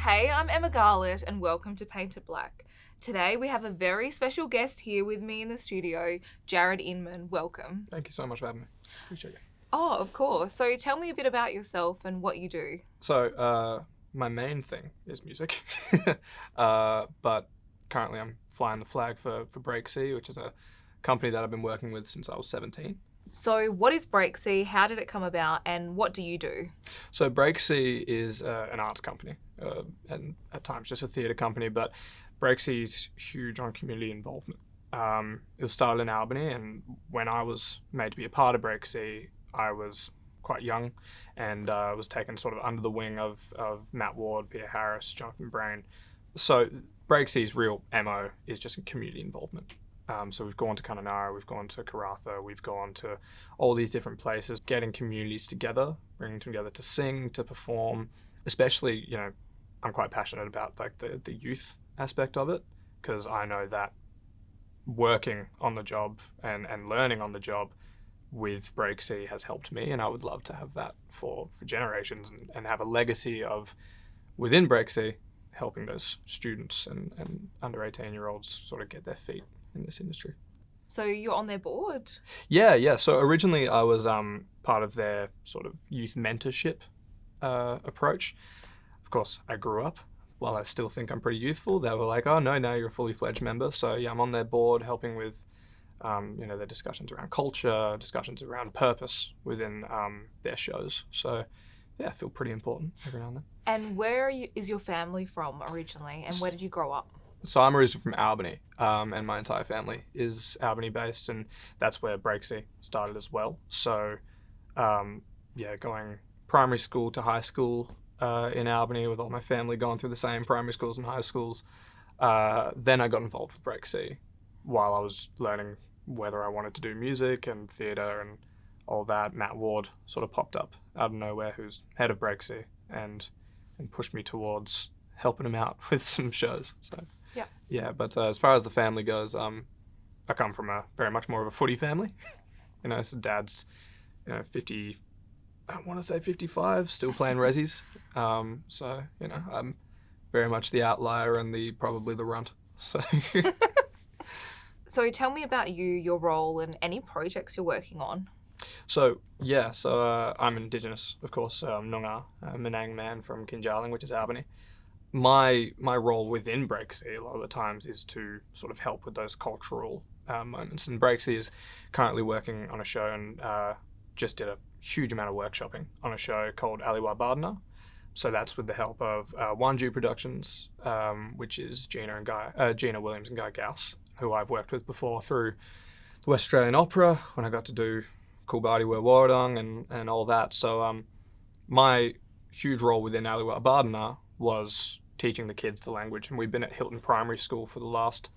Hey, I'm Emma Garlett and welcome to Paint It Blak. Today we have a very special guest here with me in the studio, Jarrad Inman. Welcome. Thank you so much for having me. Appreciate it. Oh, of course. So tell me a bit about yourself and what you do. So, my main thing is music, but currently I'm flying the flag for Breaksea, which is a company that I've been working with since I was 17. So what is Breaksea? How did it come about and what do you do? So Breaksea is an arts company, and at times just a theatre company, but Breaksea is huge on community involvement. It was started in Albany, and when I was made to be a part of Breaksea, I was quite young and was taken sort of under the wing of Matt Ward, Peter Harris, Jonathan Brain. So Breaksea's real MO is just community involvement. So we've gone to Kununurra, we've gone to Karratha, we've gone to all these different places, getting communities together, bringing them together to sing, to perform. Especially, I'm quite passionate about like the youth aspect of it, because I know that working on the job and learning on the job with Breaksea has helped me, and I would love to have that for generations and have a legacy of within Breaksea helping those students and under 18-year-olds sort of get their feet in this industry. So you're on their board? Yeah. So originally I was part of their sort of youth mentorship approach. Of course, I grew up. While I still think I'm pretty youthful, they were like, oh, no, you're a fully fledged member. So yeah, I'm on their board helping with their discussions around culture, discussions around purpose within their shows. So yeah, I feel pretty important every now and then. And where is your family from originally and where did you grow up? So I'm originally from Albany, and my entire family is Albany based, and that's where Breaksea started as well. So going primary school to high school in Albany with all my family going through the same primary schools and high schools. Then I got involved with Breaksea while I was learning whether I wanted to do music and theatre and all that. Matt Ward sort of popped up out of nowhere, who's head of Breaksea, and pushed me towards helping him out with some shows. So yeah. But as far as the family goes, I come from a very much more of a footy family. So dad's 50. I want to say 55, still playing resis. So I'm very much the outlier and probably the runt. So. So tell me about your role and any projects you're working on. So I'm Indigenous, of course, Noongar, Menang man from Kinjarling, which is Albany. My role within Breaksea a lot of the times is to sort of help with those cultural moments. And Breaksea is currently working on a show and just did a huge amount of workshopping on a show called alias. So that's with the help of Wanju Productions, which is Gina Williams and Guy Ghouse, who I've worked with before through the West Australian Opera when I got to do Kulbadi Wer Waradong and all that. So my huge role within alias was teaching the kids the language, and we've been at Hilton Primary School for the last,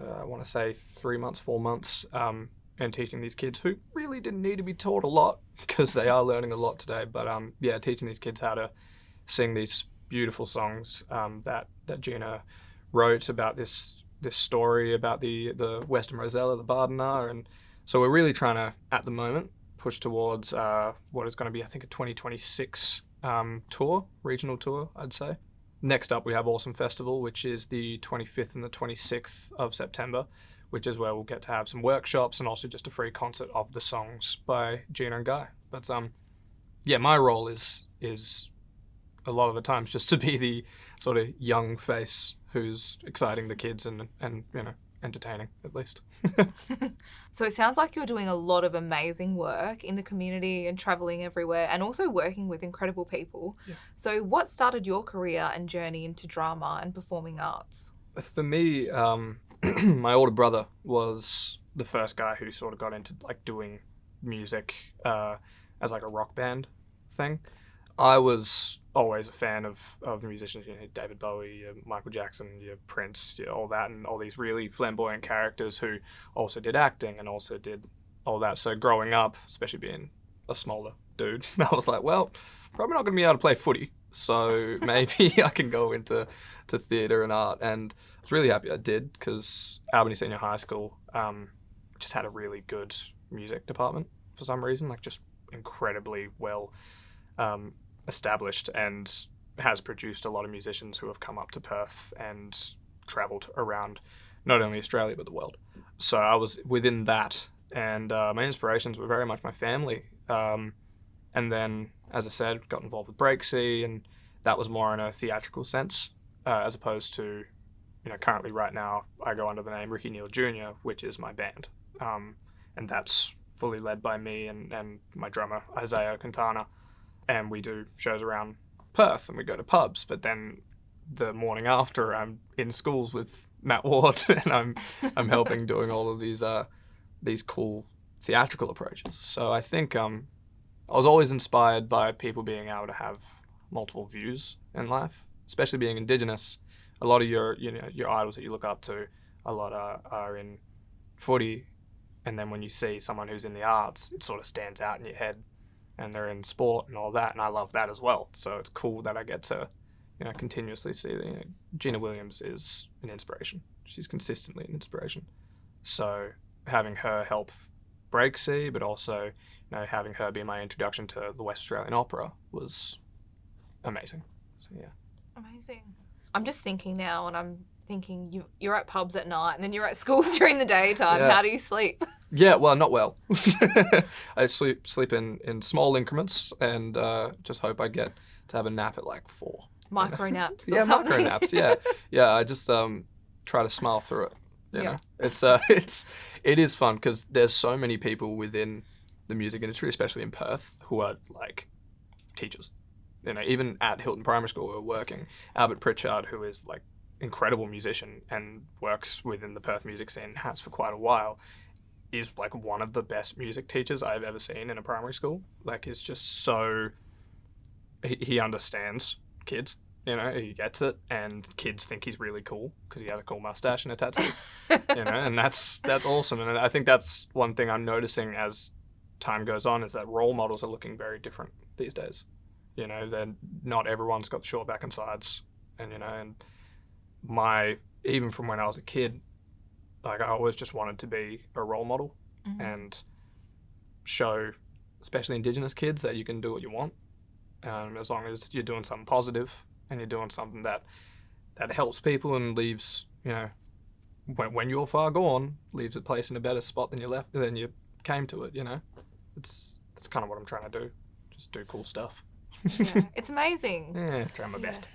I want to say 3 months, 4 months, and teaching these kids who really didn't need to be taught a lot because they are learning a lot today. But teaching these kids how to sing these beautiful songs that Gina wrote about this story about the Western Rosella, the Bardana, and so we're really trying to, at the moment, push towards what is going to be, I think, a 2026 regional tour, I'd say. Next up, we have Awesome Festival, which is the 25th and the 26th of September, which is where we'll get to have some workshops and also just a free concert of the songs by Gina and Guy. But my role is a lot of the times just to be the sort of young face who's exciting the kids and entertaining, at least. So it sounds like you're doing a lot of amazing work in the community and traveling everywhere and also working with incredible people. Yeah. So what started your career and journey into drama and performing arts? For me, my older brother was the first guy who sort of got into like doing music as like a rock band thing. I was always a fan of musicians, David Bowie, Michael Jackson, Prince, all that, and all these really flamboyant characters who also did acting and also did all that. So growing up, especially being a smaller dude, I was like, well, probably not going to be able to play footy, so maybe I can go into theatre and art. And I was really happy I did, because Albany Senior High School just had a really good music department for some reason, like just incredibly well established, and has produced a lot of musicians who have come up to Perth and travelled around not only Australia but the world. So I was within that, and my inspirations were very much my family. And then, as I said, got involved with Breaksea, and that was more in a theatrical sense, as opposed to, currently right now I go under the name Ricky Neal Jr., which is my band, and that's fully led by me and my drummer Isaiah Quintana, and we do shows around Perth and we go to pubs. But then the morning after, I'm in schools with Matt Ward, and I'm helping doing all of these cool theatrical approaches. So I think I was always inspired by people being able to have multiple views in life, especially being Indigenous. A lot of your idols that you look up to, a lot are in footy, and then when you see someone who's in the arts, it sort of stands out in your head, and they're in sport and all that, and I love that as well. So it's cool that I get to continuously see that Gina Williams is an inspiration. She's consistently an inspiration. So having her help Breaksea, but also having her be my introduction to the West Australian Opera was amazing. So yeah. Amazing. I'm just thinking now, and I'm thinking you're at pubs at night, and then you're at schools during the daytime. Yeah. How do you sleep? Yeah, well, not well. I sleep in small increments, and just hope I get to have a nap at like 4. Micro naps or yeah, something. Micro naps, yeah. Yeah, I just try to smile through it. You know? It is fun because there's so many people within the music industry, especially in Perth, who are like teachers. Even at Hilton Primary School, we're working. Albert Pritchard, who is like incredible musician and works within the Perth music scene, has for quite a while, is like one of the best music teachers I've ever seen in a primary school. Like, it's just so he understands kids. He gets it, and kids think he's really cool because he has a cool mustache and a tattoo. And that's awesome. And I think that's one thing I'm noticing as time goes on, is that role models are looking very different these days. Then not everyone's got the short back and sides, and even from when I was a kid, like I always just wanted to be a role model, mm-hmm. and show, especially Indigenous kids, that you can do what you want, as long as you're doing something positive and you're doing something that helps people and leaves, when you're far gone, leaves a place in a better spot than you came to it. That's kind of what I'm trying to do. Just do cool stuff. Yeah, it's amazing. Yeah, trying my best.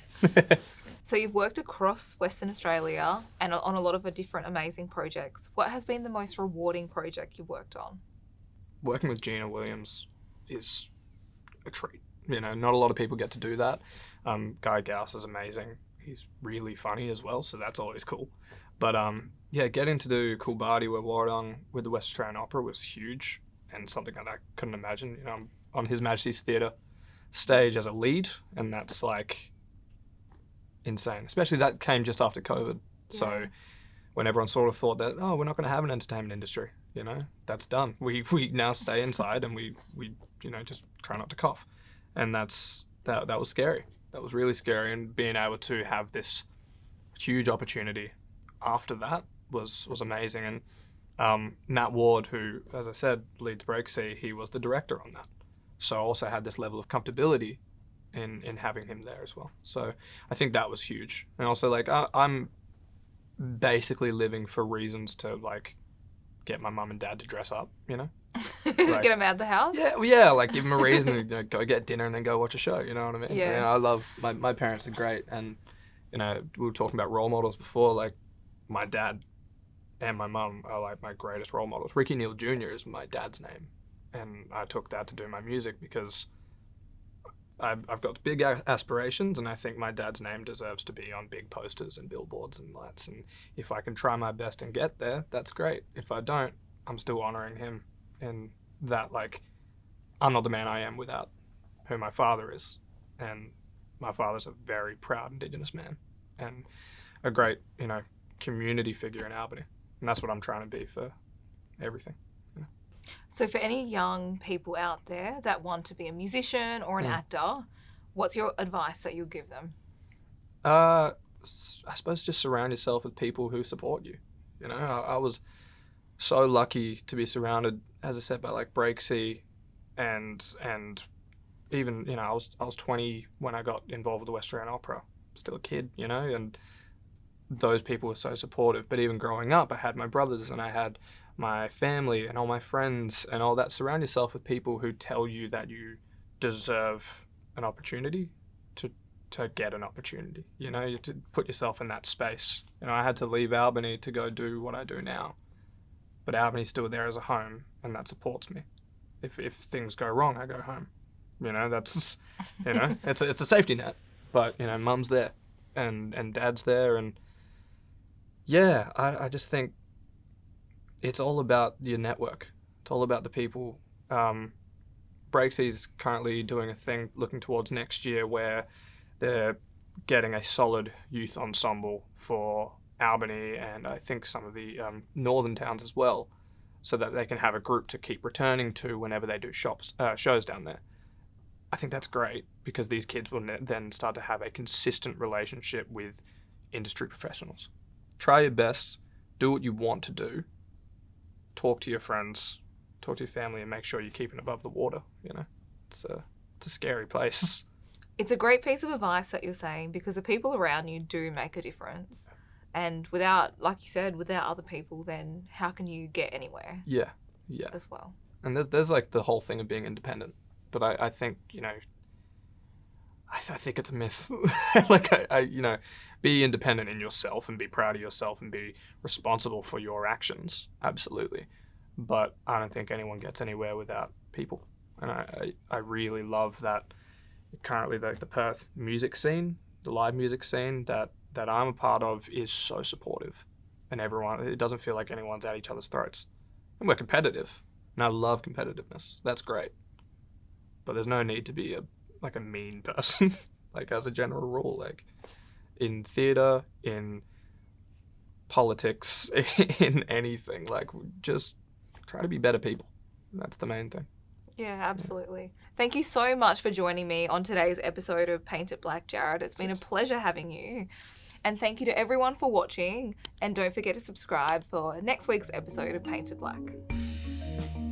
So you've worked across Western Australia and on a lot of different amazing projects. What has been the most rewarding project you've worked on? Working with Gina Williams is a treat. Not a lot of people get to do that. Ghouse is amazing. He's really funny as well, so that's always cool. But getting to do Coolbadi with Warrong with the West Australian Opera was huge, and something that I couldn't imagine. I'm on His Majesty's Theatre stage as a lead, and that's like insane. Especially that came just after COVID. Yeah. So when everyone sort of thought that, we're not going to have an entertainment industry, that's done. We now stay inside and we just try not to cough. And that was scary. That was really scary. And being able to have this huge opportunity after that was amazing. And Matt Ward, who, as I said, leads Breaksea, he was the director on that. So I also had this level of comfortability in having him there as well. So I think that was huge. And also, like, I'm basically living for reasons to, like, get my mum and dad to dress up, Like, get them out of the house? Yeah, like give them a reason to go get dinner and then go watch a show, you know what I mean? Yeah. I love, my parents are great, and, we were talking about role models before, like, my dad and my mum are, like, my greatest role models. Ricky Neal Jr. is my dad's name, and I took that to do my music because I've got big aspirations, and I think my dad's name deserves to be on big posters and billboards and lights, and if I can try my best and get there, that's great. If I don't, I'm still honouring him in that, like, I'm not the man I am without who my father is, and my father's a very proud Indigenous man and a great, community figure in Albany, and that's what I'm trying to be for everything. So for any young people out there that want to be a musician or an actor, what's your advice that you'll give them? I suppose just surround yourself with people who support you. I was so lucky to be surrounded, as I said, by like Breaksea and even, you know, I was 20 when I got involved with the West Australian Opera. Still a kid, you know, and those people were so supportive. But even growing up, I had my brothers and I had my family and all my friends and all that. Surround yourself with people who tell you that you deserve an opportunity to get an opportunity. You know, you have to put yourself in that space. You know, I had to leave Albany to go do what I do now, but Albany's still there as a home, and that supports me. If things go wrong, I go home. You know, that's, you know, it's a safety net. But, you know, mum's there and dad's there, and yeah, I just think it's all about your network. It's all about the people. Breaksea's currently doing a thing looking towards next year where they're getting a solid youth ensemble for Albany and I think some of the northern towns as well, so that they can have a group to keep returning to whenever they do shows down there. I think that's great because these kids will then start to have a consistent relationship with industry professionals. Try your best, do what you want to do, talk to your friends, talk to your family, and make sure you're keeping above the water. You know, it's a scary place. It's a great piece of advice that you're saying, because the people around you do make a difference. And without, like you said, without other people, then how can you get anywhere? Yeah. As well. And there's like the whole thing of being independent. But I think, you know, I think it's a myth. Like, you know, be independent in yourself and be proud of yourself and be responsible for your actions. Absolutely. But I don't think anyone gets anywhere without people. And I really love that currently the Perth music scene, the live music scene that I'm a part of is so supportive. And everyone, it doesn't feel like anyone's at each other's throats. And we're competitive. And I love competitiveness. That's great. But there's no need to be a mean person, like as a general rule, like in theatre, in politics, in anything, like just try to be better people. That's the main thing. Yeah, absolutely. Yeah. Thank you so much for joining me on today's episode of Paint It Blak, Jarrad. It's been a pleasure having you. And thank you to everyone for watching. And don't forget to subscribe for next week's episode of Paint It Blak.